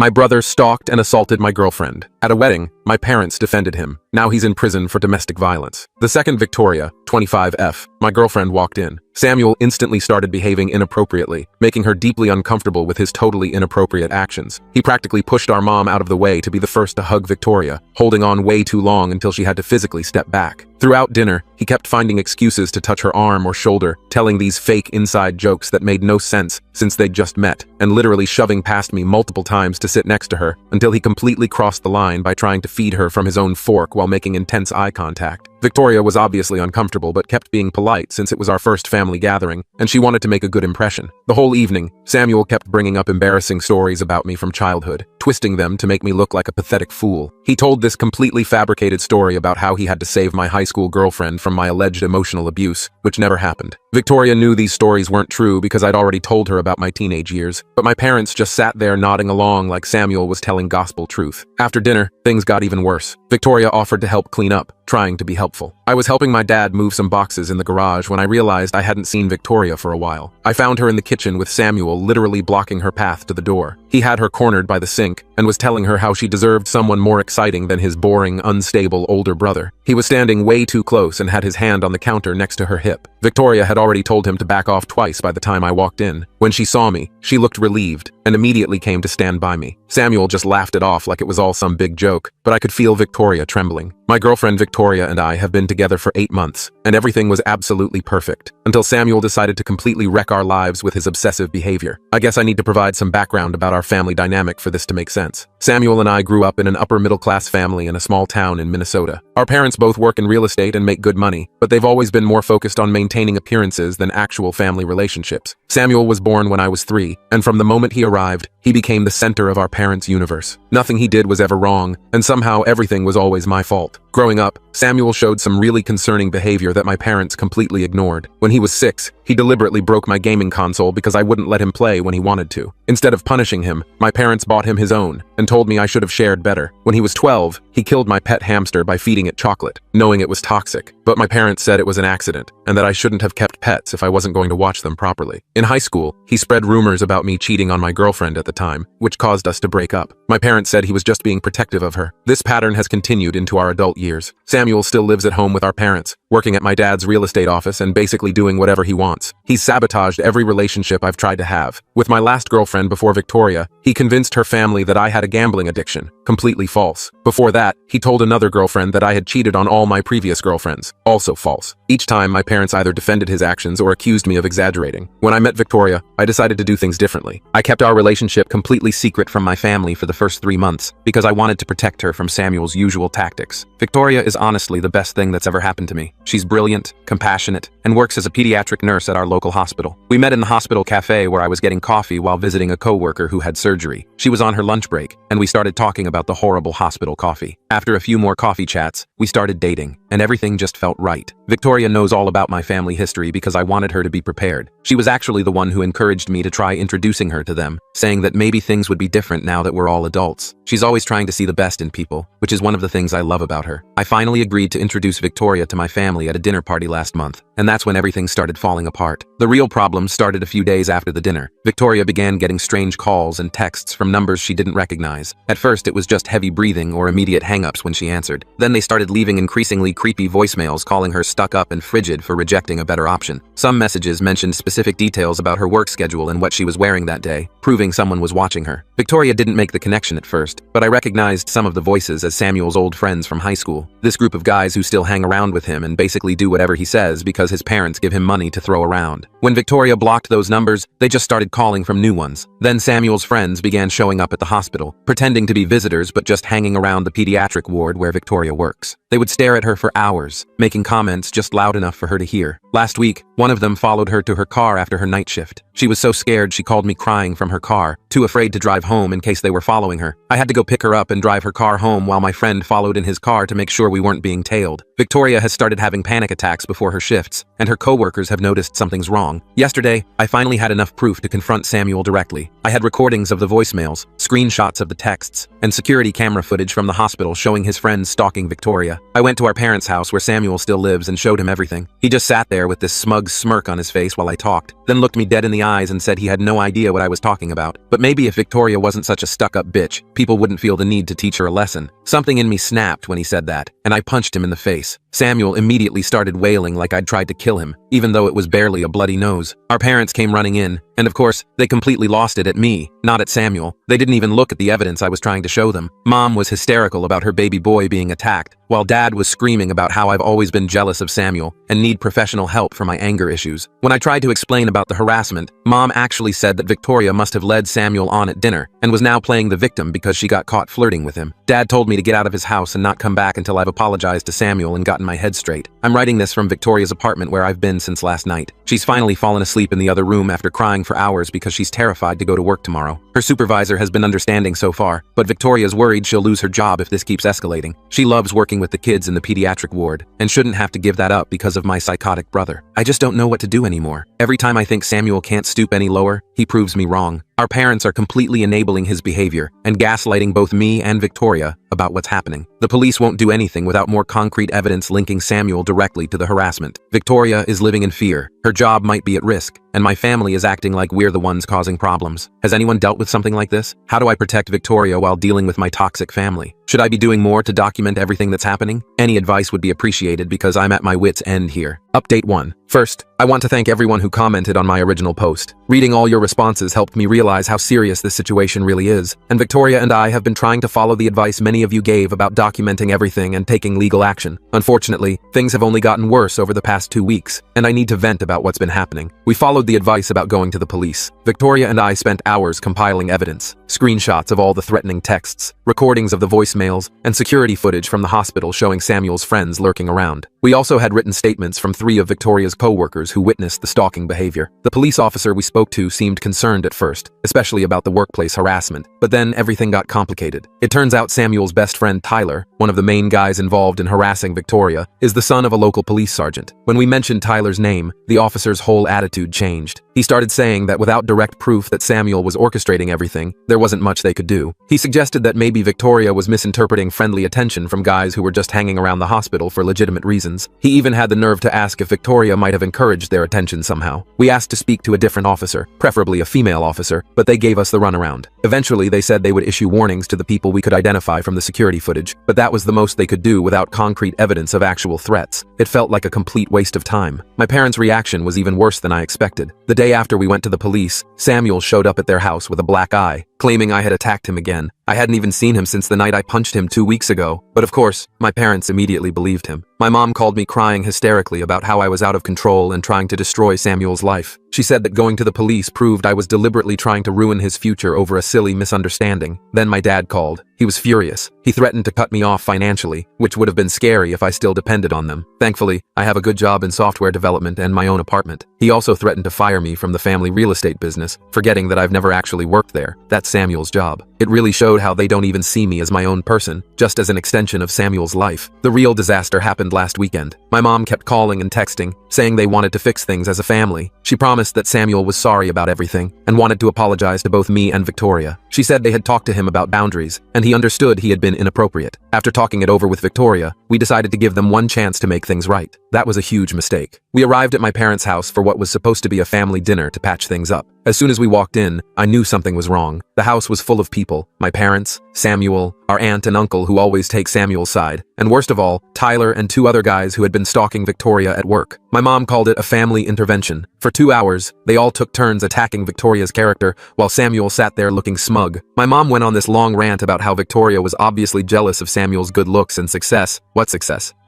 My brother stalked and assaulted my girlfriend. At a wedding, my parents defended him. Now he's in prison for domestic violence. The second Victoria, 25F, my girlfriend walked in. Samuel instantly started behaving inappropriately, making her deeply uncomfortable with his totally inappropriate actions. He practically pushed our mom out of the way to be the first to hug Victoria, holding on way too long until she had to physically step back. Throughout dinner, he kept finding excuses to touch her arm or shoulder, telling these fake inside jokes that made no sense since they'd just met, and literally shoving past me multiple times to sit next to her until he completely crossed the line by trying to feed her from his own fork while making intense eye contact. Victoria was obviously uncomfortable but kept being polite since it was our first family gathering, and she wanted to make a good impression. The whole evening, Samuel kept bringing up embarrassing stories about me from childhood, twisting them to make me look like a pathetic fool. He told this completely fabricated story about how he had to save my high school girlfriend from my alleged emotional abuse, which never happened. Victoria knew these stories weren't true because I'd already told her about my teenage years, but my parents just sat there nodding along like Samuel was telling gospel truth. After dinner, things got even worse. Victoria offered to help clean up, trying to be helpful. I was helping my dad move some boxes in the garage when I realized I hadn't seen Victoria for a while. I found her in the kitchen with Samuel literally blocking her path to the door. He had her cornered by the sink and was telling her how she deserved someone more exciting than his boring, unstable older brother. He was standing way too close and had his hand on the counter next to her hip. Victoria had already told him to back off twice by the time I walked in. When she saw me, she looked relieved and immediately came to stand by me. Samuel just laughed it off like it was all some big joke, but I could feel Victoria trembling. My girlfriend Victoria and I have been together for 8 months, and everything was absolutely perfect, until Samuel decided to completely wreck our lives with his obsessive behavior. I guess I need to provide some background about our family dynamic for this to make sense. Samuel and I grew up in an upper-middle-class family in a small town in Minnesota. Our parents both work in real estate and make good money, but they've always been more focused on maintaining appearances than actual family relationships. Samuel was born when I was 3, and from the moment he arrived, he became the center of our parents' universe. Nothing he did was ever wrong, and somehow everything was always my fault. Growing up, Samuel showed some really concerning behavior that my parents completely ignored. When he was 6, he deliberately broke my gaming console because I wouldn't let him play when he wanted to. Instead of punishing him, my parents bought him his own and told me I should have shared better. When he was 12, he killed my pet hamster by feeding it chocolate, knowing it was toxic. But my parents said it was an accident and that I shouldn't have kept pets if I wasn't going to watch them properly. In high school, he spread rumors about me cheating on my girlfriend at the time, which caused us to break up. My parents said he was just being protective of her. This pattern has continued into our adult years. Samuel still lives at home with our parents, working at my dad's real estate office and basically doing whatever he wants. He's sabotaged every relationship I've tried to have. With my last girlfriend before Victoria, he convinced her family that I had a gambling addiction. Completely false. Before that, he told another girlfriend that I had cheated on all my previous girlfriends. Also false. Each time, my parents either defended his actions or accused me of exaggerating. When I met Victoria, I decided to do things differently. I kept our relationship completely secret from my family for the first 3 months because I wanted to protect her from Samuel's usual tactics. Victoria is honestly the best thing that's ever happened to me. She's brilliant, compassionate, and works as a pediatric nurse at our local hospital. We met in the hospital cafe where I was getting coffee while visiting a coworker who had surgery. She was on her lunch break, and we started talking about the horrible hospital coffee. After a few more coffee chats, we started dating, and everything just felt right. Victoria knows all about my family history because I wanted her to be prepared. She was actually the one who encouraged me to try introducing her to them, saying that maybe things would be different now that we're all adults. She's always trying to see the best in people, which is one of the things I love about her. I finally agreed to introduce Victoria to my family at a dinner party last month, and that's when everything started falling apart. The real problem started a few days after the dinner. Victoria began getting strange calls and texts from numbers she didn't recognize. At first, it was just heavy breathing or immediate hang-ups when she answered. Then they started leaving increasingly creepy voicemails calling her stuck up and frigid for rejecting a better option. Some messages mentioned specific details about her work schedule and what she was wearing that day, proving someone was watching her. Victoria didn't make the connection at first, but I recognized some of the voices as Samuel's old friends from high school. This group of guys who still hang around with him and basically do whatever he says because his parents give him money to throw around. When Victoria blocked those numbers, they just started calling from new ones. Then Samuel's friends began showing up at the hospital, pretending to be visitors but just hanging around the pediatric ward where Victoria works. They would stare at her for hours, making comments just loud enough for her to hear. Last week, one of them followed her to her car after her night shift. She was so scared she called me crying from her car, too afraid to drive home in case they were following her. I had to go pick her up and drive her car home while my friend followed in his car to make sure we weren't being tailed. Victoria has started having panic attacks before her shifts, and her coworkers have noticed something's wrong. Yesterday, I finally had enough proof to confront Samuel directly. I had recordings of the voicemails, screenshots of the texts, and security camera footage from the hospital showing his friends stalking Victoria. I went to our parents' house where Samuel still lives and showed him everything. He just sat there with this smug smirk on his face while I talked. talked, then looked me dead in the eyes and said he had no idea what I was talking about. But maybe if Victoria wasn't such a stuck-up bitch, people wouldn't feel the need to teach her a lesson. Something in me snapped when he said that, and I punched him in the face. Samuel immediately started wailing like I'd tried to kill him, even though it was barely a bloody nose. Our parents came running in, and of course, they completely lost it at me, not at Samuel. They didn't even look at the evidence I was trying to show them. Mom was hysterical about her baby boy being attacked, while Dad was screaming about how I've always been jealous of Samuel and need professional help for my anger issues. When I tried to explain about the harassment, Mom actually said that Victoria must have led Samuel on at dinner and was now playing the victim because she got caught flirting with him. Dad told me to get out of his house and not come back until I've apologized to Samuel and gotten my head straight. I'm writing this from Victoria's apartment where I've been since last night. She's finally fallen asleep in the other room after crying for hours because she's terrified to go to work tomorrow. Her supervisor has been understanding so far, but Victoria's worried she'll lose her job if this keeps escalating. She loves working with the kids in the pediatric ward and shouldn't have to give that up because of my psychotic brother. I just don't know what to do anymore. Every time I think Samuel can't stoop any lower, he proves me wrong. Our parents are completely enabling his behavior and gaslighting both me and Victoria about what's happening. The police won't do anything without more concrete evidence linking Samuel directly to the harassment. Victoria is living in fear. Her job might be at risk, and my family is acting like we're the ones causing problems. Has anyone dealt with something like this? How do I protect Victoria while dealing with my toxic family? Should I be doing more to document everything that's happening? Any advice would be appreciated because I'm at my wit's end here. Update 1. First, I want to thank everyone who commented on my original post. Reading all your responses helped me realize how serious this situation really is, and Victoria and I have been trying to follow the advice many of you gave about documenting everything and taking legal action. Unfortunately, things have only gotten worse over the past 2 weeks, and I need to vent about what's been happening. We followed the advice about going to the police. Victoria and I spent hours compiling evidence, screenshots of all the threatening texts, recordings of the voicemails, and security footage from the hospital showing Samuel's friends lurking around. We also had written statements from 3 of Victoria's co-workers who witnessed the stalking behavior. The police officer we spoke to seemed concerned at first, especially about the workplace harassment, but then everything got complicated. It turns out Samuel's best friend Tyler, one of the main guys involved in harassing Victoria, is the son of a local police sergeant. When we mentioned Tyler's name, the officer's whole attitude changed. He started saying that without direct proof that Samuel was orchestrating everything, there wasn't much they could do. He suggested that maybe Victoria was misinterpreting friendly attention from guys who were just hanging around the hospital for legitimate reasons. He even had the nerve to ask if Victoria might have encouraged their attention somehow. We asked to speak to a different officer, preferably a female officer, but they gave us the runaround. Eventually, they said they would issue warnings to the people we could identify from the security footage, but that was the most they could do without concrete evidence of actual threats. It felt like a complete waste of time. My parents' reaction was even worse than I expected. The day after we went to the police, Samuel showed up at their house with a black eye, claiming I had attacked him again. I hadn't even seen him since the night I punched him 2 weeks ago, but of course, my parents immediately believed him. My mom called me crying hysterically about how I was out of control and trying to destroy Samuel's life. She said that going to the police proved I was deliberately trying to ruin his future over a silly misunderstanding. Then my dad called. He was furious. He threatened to cut me off financially, which would have been scary if I still depended on them. Thankfully, I have a good job in software development and my own apartment. He also threatened to fire me from the family real estate business, forgetting that I've never actually worked there. That's Samuel's job. It really showed how they don't even see me as my own person, just as an extension of Samuel's life. The real disaster happened last weekend. My mom kept calling and texting, saying they wanted to fix things as a family. She promised that Samuel was sorry about everything and wanted to apologize to both me and Victoria. She said they had talked to him about boundaries, and he understood he had been inappropriate. After talking it over with Victoria, we decided to give them one chance to make things right. That was a huge mistake. We arrived at my parents' house for what was supposed to be a family dinner to patch things up. As soon as we walked in, I knew something was wrong. The house was full of people. My parents, Samuel, our aunt and uncle who always take Samuel's side, and worst of all, Tyler and 2 other guys who had been stalking Victoria at work. My mom called it a family intervention. For 2 hours, they all took turns attacking Victoria's character while Samuel sat there looking smug. My mom went on this long rant about how Victoria was obviously jealous of Samuel's good looks and success,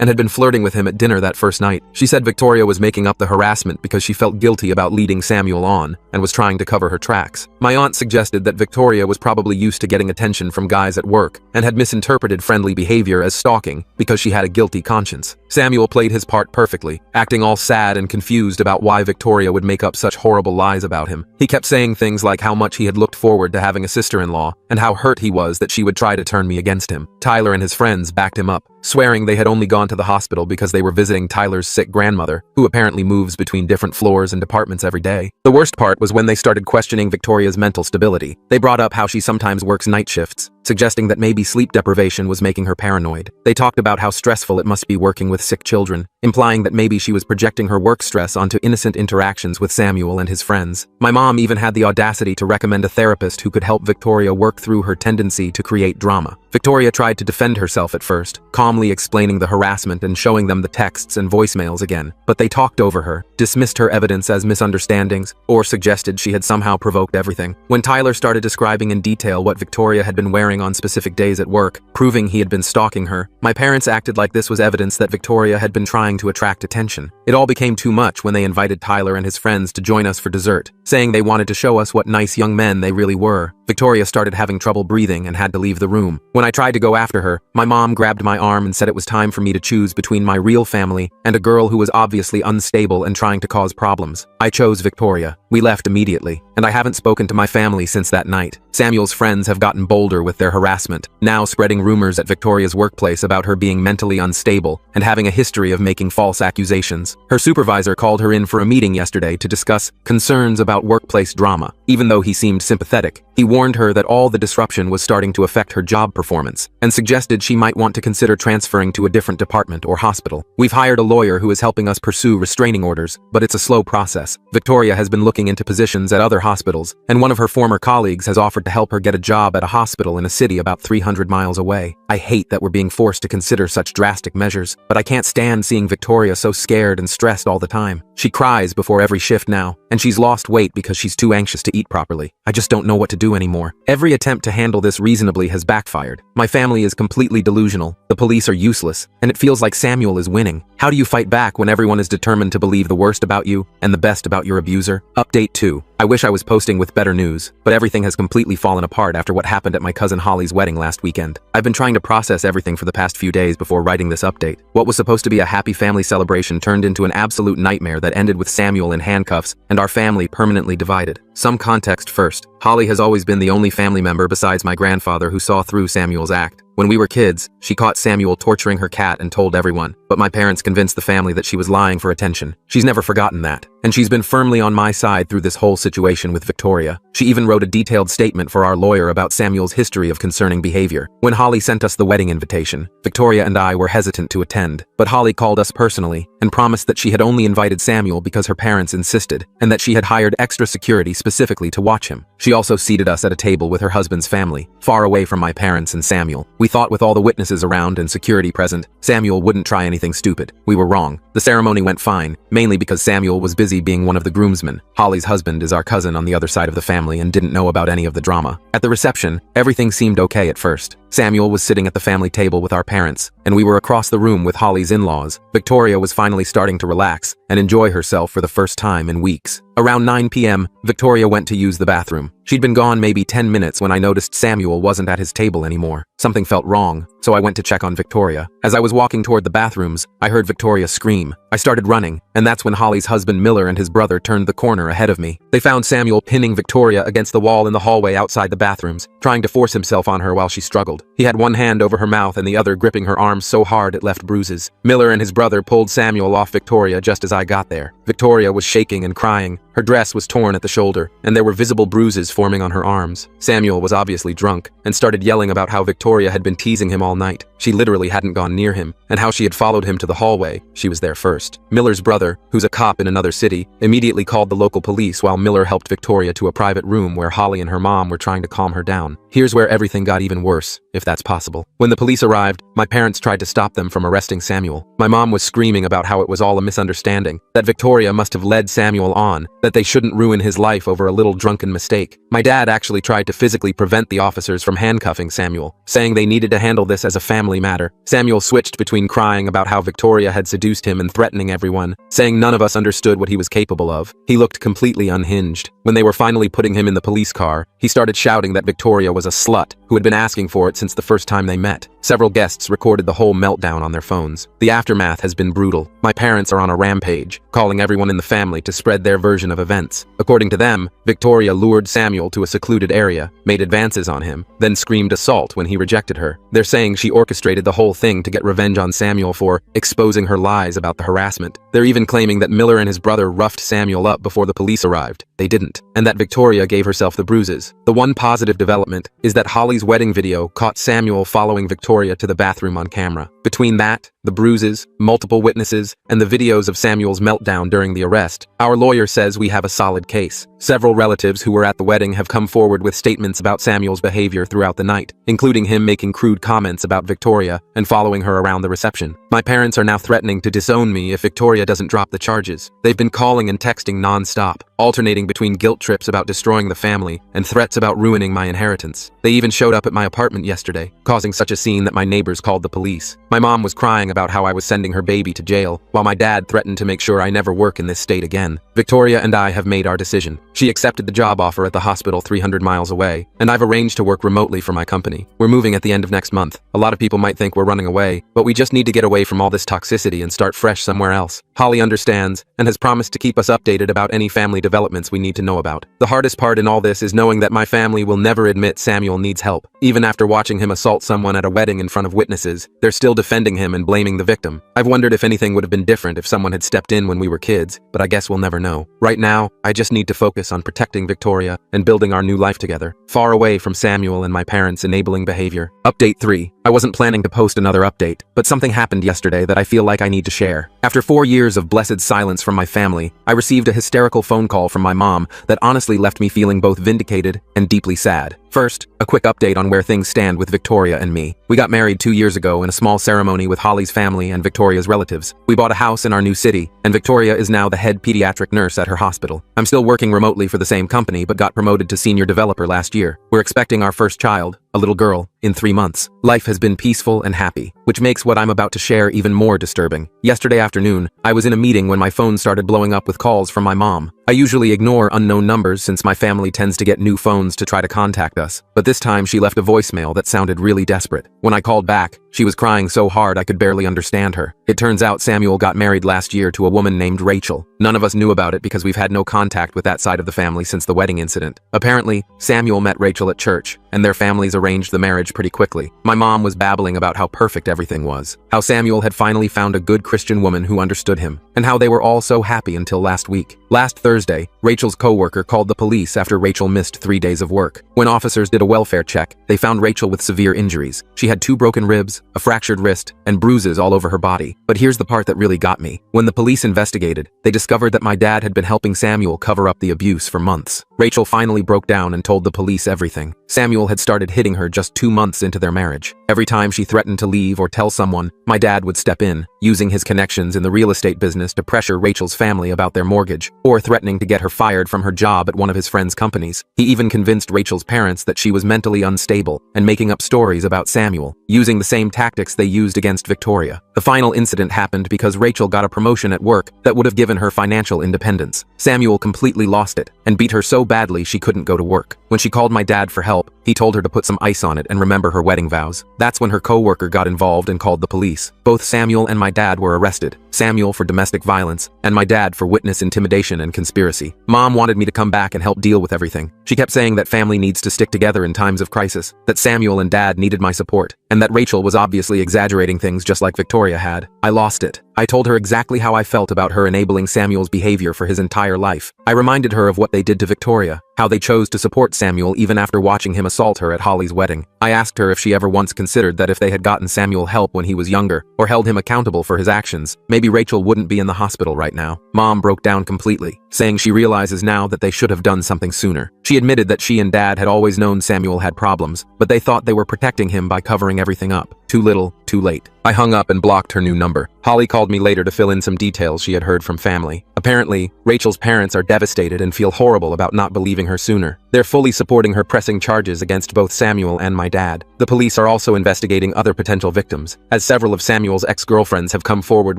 and had been flirting with him at dinner that first night. She said Victoria was making up the harassment because she felt guilty about leading Samuel on and was trying to cover her tracks. My aunt suggested that Victoria was probably used to getting attention from guys at work and had misinterpreted friendly behavior as stalking because she had a guilty conscience. Samuel played his part perfectly, acting all sad and confused about why Victoria would make up such horrible lies about him. He kept saying things like how much he had looked forward to having a sister-in-law and how hurt he was that she would try to turn me against him. Tyler and his friends backed him up, swearing they had only gone to the hospital because they were visiting Tyler's sick grandmother, who apparently moves between different floors and departments every day. The worst part was when they started questioning Victoria's mental stability. They brought up how she sometimes works night shifts, suggesting that maybe sleep deprivation was making her paranoid. They talked about how stressful it must be working with sick children, implying that maybe she was projecting her work stress onto innocent interactions with Samuel and his friends. My mom even had the audacity to recommend a therapist who could help Victoria work through her tendency to create drama. Victoria tried to defend herself at first, calmly explaining the harassment and showing them the texts and voicemails again, but they talked over her, dismissed her evidence as misunderstandings, or suggested she had somehow provoked everything. When Tyler started describing in detail what Victoria had been wearing on specific days at work, proving he had been stalking her, my parents acted like this was evidence that Victoria had been trying to attract attention. It all became too much when they invited Tyler and his friends to join us for dessert, saying they wanted to show us what nice young men they really were. Victoria started having trouble breathing and had to leave the room. When I tried to go after her, my mom grabbed my arm and said it was time for me to choose between my real family and a girl who was obviously unstable and trying to cause problems. I chose Victoria. We left immediately, and I haven't spoken to my family since that night. Samuel's friends have gotten bolder with their harassment, now spreading rumors at Victoria's workplace about her being mentally unstable and having a history of making false accusations. Her supervisor called her in for a meeting yesterday to discuss concerns about workplace drama. Even though he seemed sympathetic, he warned her that all the disruption was starting to affect her job performance and suggested she might want to consider transferring to a different department or hospital. We've hired a lawyer who is helping us pursue restraining orders, but it's a slow process. Victoria has been looking into positions at other hospitals, and one of her former colleagues has offered to help her get a job at a hospital in a city about 300 miles away. I hate that we're being forced to consider such drastic measures, but I can't stand seeing Victoria so scared and stressed all the time. She cries before every shift now, and she's lost weight because she's too anxious to eat properly. I just don't know what to do anymore. Every attempt to handle this reasonably has backfired. My family is completely delusional, the police are useless, and it feels like Samuel is winning. How do you fight back when everyone is determined to believe the worst about you and the best about your abuser? Update 2. I wish I was posting with better news, but everything has completely fallen apart after what happened at my cousin Holly's wedding last weekend. I've been trying to process everything for the past few days before writing this update. What was supposed to be a happy family celebration turned into an absolute nightmare that ended with Samuel in handcuffs and our family permanently divided. Some context first. Holly has always been the only family member besides my grandfather who saw through Samuel's act. When we were kids, she caught Samuel torturing her cat and told everyone, but my parents convinced the family that she was lying for attention. She's never forgotten that, and she's been firmly on my side through this whole situation with Victoria. She even wrote a detailed statement for our lawyer about Samuel's history of concerning behavior. When Holly sent us the wedding invitation, Victoria and I were hesitant to attend, but Holly called us personally and promised that she had only invited Samuel because her parents insisted, and that she had hired extra security specifically to watch him. She also seated us at a table with her husband's family, far away from my parents and Samuel. We thought with all the witnesses around and security present, Samuel wouldn't try anything stupid. We were wrong. The ceremony went fine, mainly because Samuel was busy being one of the groomsmen. Holly's husband is our cousin on the other side of the family and didn't know about any of the drama. At the reception, everything seemed okay at first. Samuel was sitting at the family table with our parents, and we were across the room with Holly's in-laws. Victoria was finally starting to relax and enjoy herself for the first time in weeks. Around 9 p.m., Victoria went to use the bathroom. She'd been gone maybe 10 minutes when I noticed Samuel wasn't at his table anymore. Something felt wrong, so I went to check on Victoria. As I was walking toward the bathrooms, I heard Victoria scream. I started running, and that's when Holly's husband Miller and his brother turned the corner ahead of me. They found Samuel pinning Victoria against the wall in the hallway outside the bathrooms, trying to force himself on her while she struggled. He had one hand over her mouth and the other gripping her arm so hard it left bruises. Miller and his brother pulled Samuel off Victoria just as I got there. Victoria was shaking and crying. Her dress was torn at the shoulder, and there were visible bruises forming on her arms. Samuel was obviously drunk, and started yelling about how Victoria had been teasing him all night. She literally hadn't gone near him, and how she had followed him to the hallway. She was there first. Miller's brother, who's a cop in another city, immediately called the local police while Miller helped Victoria to a private room where Holly and her mom were trying to calm her down. Here's where everything got even worse, if that's possible. When the police arrived, my parents tried to stop them from arresting Samuel. My mom was screaming about how it was all a misunderstanding, that Victoria must have led Samuel on, that they shouldn't ruin his life over a little drunken mistake. My dad actually tried to physically prevent the officers from handcuffing Samuel, saying they needed to handle this as a family matter. Samuel switched between crying about how Victoria had seduced him and threatening everyone, saying none of us understood what he was capable of. He looked completely unhinged. When they were finally putting him in the police car, he started shouting that Victoria was a slut who had been asking for it since the first time they met. Several guests recorded the whole meltdown on their phones. The aftermath has been brutal. My parents are on a rampage, calling everyone in the family to spread their version of events. According to them, Victoria lured Samuel to a secluded area, made advances on him, then screamed assault when he rejected her. They're saying she orchestrated the whole thing to get revenge on Samuel for exposing her lies about the harassment. They're even claiming that Miller and his brother roughed Samuel up before the police arrived. They didn't. And that Victoria gave herself the bruises. The one positive development is that Holly's wedding video caught Samuel following Victoria to the bathroom on camera. Between that, the bruises, multiple witnesses, and the videos of Samuel's meltdown during the arrest, our lawyer says we have a solid case. Several relatives who were at the wedding have come forward with statements about Samuel's behavior throughout the night, including him making crude comments about Victoria and following her around the reception. My parents are now threatening to disown me if Victoria doesn't drop the charges. They've been calling and texting non-stop, alternating between guilt trips about destroying the family and threats about ruining my inheritance. They even showed up at my apartment yesterday, causing such a scene that my neighbors called the police. My mom was crying about how I was sending her baby to jail, while my dad threatened to make sure I never work in this state again. Victoria and I have made our decision. She accepted the job offer at the hospital 300 miles away, and I've arranged to work remotely for my company. We're moving at the end of next month. A lot of people might think we're running away, but we just need to get away from all this toxicity and start fresh somewhere else. Holly understands and has promised to keep us updated about any family developments we need to know about. The hardest part in all this is knowing that my family will never admit Samuel needs help. Even after watching him assault someone at a wedding in front of witnesses, they're still defending him and blaming the victim. I've wondered if anything would have been different if someone had stepped in when we were kids, but I guess we'll never know. Right now, I just need to focus on protecting Victoria and building our new life together, far away from Samuel and my parents' enabling behavior. Update 3. I wasn't planning to post another update, but something happened yesterday that I feel like I need to share. After 4 years of blessed silence from my family, I received a hysterical phone call from my mom that honestly left me feeling both vindicated and deeply sad. First, a quick update on where things stand with Victoria and me. We got married 2 years ago in a small ceremony with Holly's family and Victoria's relatives. We bought a house in our new city, and Victoria is now the head pediatric nurse at her hospital. I'm still working remotely for the same company, but got promoted to senior developer last year. We're expecting our first child, a little girl, in 3 months. Life has been peaceful and happy, which makes what I'm about to share even more disturbing. Yesterday afternoon, I was in a meeting when my phone started blowing up with calls from my mom. I usually ignore unknown numbers since my family tends to get new phones to try to contact us, but this time she left a voicemail that sounded really desperate. When I called back, she was crying so hard I could barely understand her. It turns out Samuel got married last year to a woman named Rachel. None of us knew about it because we've had no contact with that side of the family since the wedding incident. Apparently, Samuel met Rachel at church, and their families arranged the marriage pretty quickly. My mom was babbling about how perfect everything was, how Samuel had finally found a good Christian woman who understood him, and how they were all so happy until last week. Last Thursday, Rachel's coworker called the police after Rachel missed 3 days of work. When officers did a welfare check, they found Rachel with severe injuries. She had 2 broken ribs, a fractured wrist, and bruises all over her body. But here's the part that really got me. When the police investigated, they discovered that my dad had been helping Samuel cover up the abuse for months. Rachel finally broke down and told the police everything. Samuel had started hitting her just 2 months into their marriage. Every time she threatened to leave or tell someone, my dad would step in, using his connections in the real estate business to pressure Rachel's family about their mortgage, or threatening to get her fired from her job at one of his friends' companies. He even convinced Rachel's parents that she was mentally unstable and making up stories about Samuel, using the same tactics they used against Victoria. The final incident happened because Rachel got a promotion at work that would have given her financial independence. Samuel completely lost it and beat her so badly she couldn't go to work. When she called my dad for help, he told her to put some ice on it and remember her wedding vows. That's when her coworker got involved and called the police. Both Samuel and my dad were arrested. Samuel for domestic violence, and my dad for witness intimidation and conspiracy. Mom wanted me to come back and help deal with everything. She kept saying that family needs to stick together in times of crisis, that Samuel and dad needed my support, and that Rachel was obviously exaggerating things just like Victoria had. I lost it. I told her exactly how I felt about her enabling Samuel's behavior for his entire life. I reminded her of what they did to Victoria, how they chose to support Samuel even after watching him assault her at Holly's wedding. I asked her if she ever once considered that if they had gotten Samuel help when he was younger, or held him accountable for his actions, maybe Rachel wouldn't be in the hospital right now. Mom broke down completely, saying she realizes now that they should have done something sooner. She admitted that she and Dad had always known Samuel had problems, but they thought they were protecting him by covering everything up. Too little, too late. I hung up and blocked her new number. Holly called me later to fill in some details she had heard from family. Apparently, Rachel's parents are devastated and feel horrible about not believing her sooner. They're fully supporting her pressing charges against both Samuel and my dad. The police are also investigating other potential victims, as several of Samuel's ex-girlfriends have come forward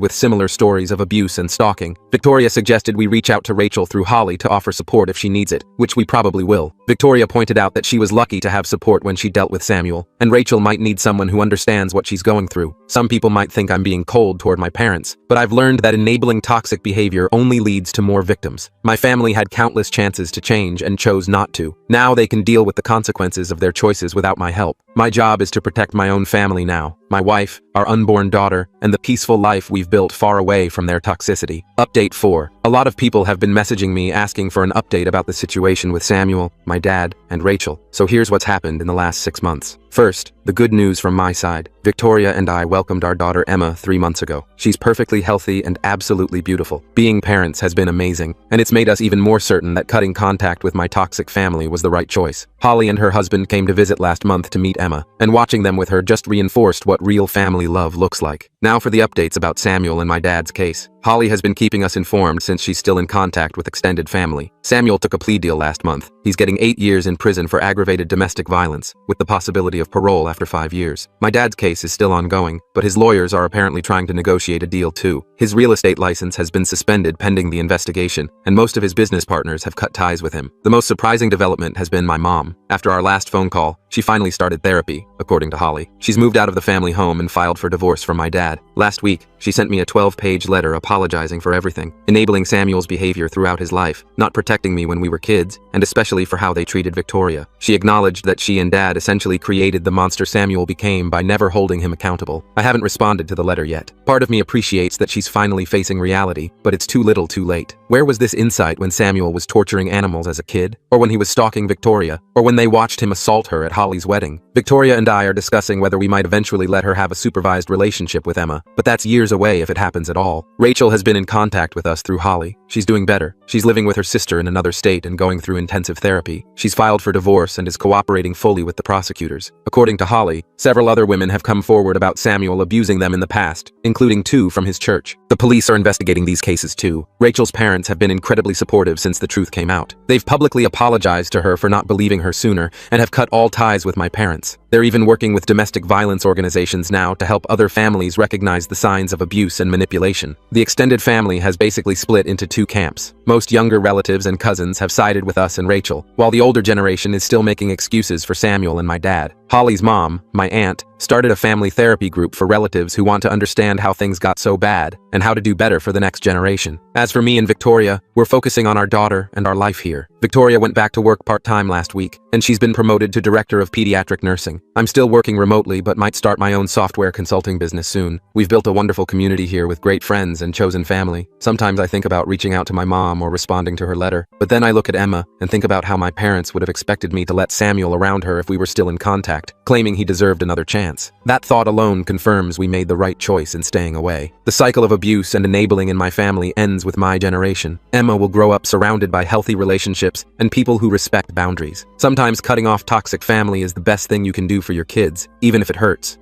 with similar stories of abuse and stalking. Victoria suggested we reach out to Rachel through Holly to offer support if she needs it, which we probably will. Victoria pointed out that she was lucky to have support when she dealt with Samuel, and Rachel might need someone who understands what she's going through. Some people might think I'm being cold toward my parents, but I've learned that enabling toxic behavior only leads to more victims. My family had countless chances to change and chose not to. Now they can deal with the consequences of their choices without my help. My job is to protect my own family now, my wife, our unborn daughter, and the peaceful life we've built far away from their toxicity. Update 4. A lot of people have been messaging me asking for an update about the situation with Samuel, my dad, and Rachel. So here's what's happened in the last 6 months. First, the good news from my side. Victoria and I welcomed our daughter Emma 3 months ago. She's perfectly healthy and absolutely beautiful. Being parents has been amazing, and it's made us even more certain that cutting contact with my toxic family was the right choice. Holly and her husband came to visit last month to meet Emma, and watching them with her just reinforced what real family love looks like. Now for the updates about Samuel and my dad's case. Holly has been keeping us informed since she's still in contact with extended family. Samuel took a plea deal last month. He's getting 8 years in prison for aggravated domestic violence, with the possibility of parole after 5 years. My dad's case is still ongoing, but his lawyers are apparently trying to negotiate a deal too. His real estate license has been suspended pending the investigation, and most of his business partners have cut ties with him. The most surprising development has been my mom. After our last phone call, she finally started therapy, according to Holly. She's moved out of the family home and filed for divorce from my dad. Last week, she sent me a 12-page letter apologizing for everything, enabling Samuel's behavior throughout his life, not protecting me when we were kids, and especially for how they treated Victoria. She acknowledged that she and Dad essentially created the monster Samuel became by never holding him accountable. I haven't responded to the letter yet. Part of me appreciates that she's finally facing reality, but it's too little too late. Where was this insight when Samuel was torturing animals as a kid? Or when he was stalking Victoria? Or when they watched him assault her at Holly's wedding? Victoria and I are discussing whether we might eventually let her have a supervised relationship with Emma, but that's years away if it happens at all. Rachel has been in contact with us through Holly. She's doing better. She's living with her sister in another state and going through intensive therapy. She's filed for divorce and is cooperating fully with the prosecutors. According to Holly, several other women have come forward about Samuel abusing them in the past, including 2 from his church. The police are investigating these cases too. Rachel's parents have been incredibly supportive since the truth came out. They've publicly apologized to her for not believing her sooner and have cut all ties with my parents. They're even working with domestic violence organizations now to help other families recognize the signs of abuse and manipulation. The extended family has basically split into 2 camps. Most younger relatives and cousins have sided with us and Rachel, while the older generation is still making excuses for Samuel and my dad. Holly's mom, my aunt, started a family therapy group for relatives who want to understand how things got so bad and how to do better for the next generation. As for me and Victoria, we're focusing on our daughter and our life here. Victoria went back to work part-time last week, and she's been promoted to director of pediatric nursing. I'm still working remotely but might start my own software consulting business soon. We've built a wonderful community here with great friends and chosen family. Sometimes I think about reaching out to my mom or responding to her letter, but then I look at Emma and think about how my parents would have expected me to let Samuel around her if we were still in contact, claiming he deserved another chance. That thought alone confirms we made the right choice in staying away. The cycle of abuse and enabling in my family ends with my generation. Emma will grow up surrounded by healthy relationships and people who respect boundaries. Sometimes cutting off toxic family is the best thing you can do for your kids, even if it hurts.